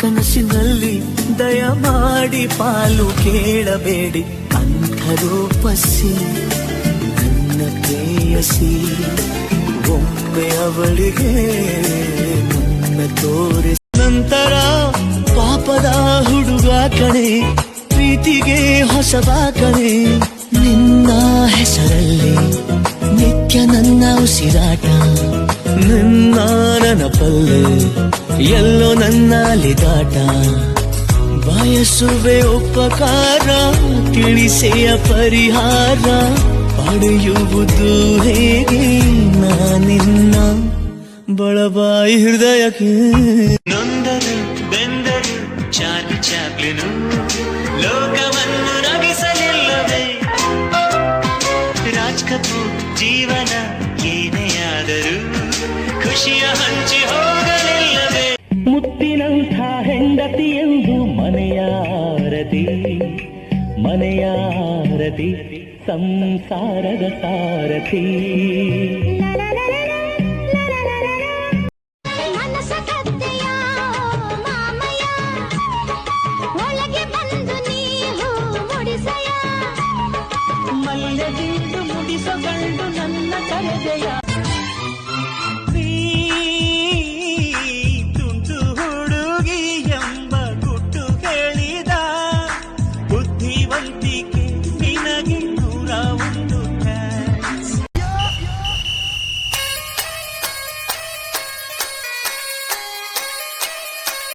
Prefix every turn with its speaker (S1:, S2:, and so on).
S1: ಕನಸಿನಲ್ಲಿ ದಯಮಾಡಿ ಪಾಲು ಕೇಳಬೇಡಿ ಅಂಧರೂಪಸಿ ನನ್ನ ಪ್ರೇಯಸಿ ಒಮ್ಮೆ ಅವಳಿಗೆ ನನ್ನ ತೋರಿಸಿ ನಂತರ ಪಾಪದ ಹುಡುಗ ಕಣೆ ಪ್ರೀತಿಗೆ ಹೊಸಬ ಕಣೆ ನಿನ್ನ ಹೆಸರಲ್ಲಿ ನಿತ್ಯ ನನ್ನ ಉಸಿರಾಟ ನಿನ್ನ ನೆನಪಲ್ಲೇ ಎಲ್ಲೋ ನನ್ನ ಲಿದಾಟ ಬಯಸುವೆ ಉಪಕಾರ ತಿಳಿಸೆಯ ಪರಿಹಾರ ಪಡೆಯುವುದು ಹೇಗೆ ನಾನಿನ್ನ ಬಳಬಾಯಿ ಹೃದಯಕ್ಕೆ ನೊಂದರು ಬೆಂದರು ಚಾರ್ಲಿ ಚಾಪ್ಲಿನು ಲೋಕವನ್ನು ನಗಿಸಲಿಲ್ಲವೇ ರಾಜ್ ಕಪೂರ್ ಜೀವನ ಏನೇ ಆದರೂ ಖುಷಿಯ ಹಂಚಿ ಹೋಗಲಿಲ್ಲವೇ ಮುತ್ತಿನಂಥ ಹೆಂಡತಿ ಎಂದು ಮನೆಯಾರತಿ ಮನೆಯಾರತಿ ಸಂಸಾರದ ಸಾರಥಿ ಮಲ್ಲೆದಿಂದು ಮುಡಿಸೋ ಗಂಡು ನನ್ನ ಕರೆದೆಯ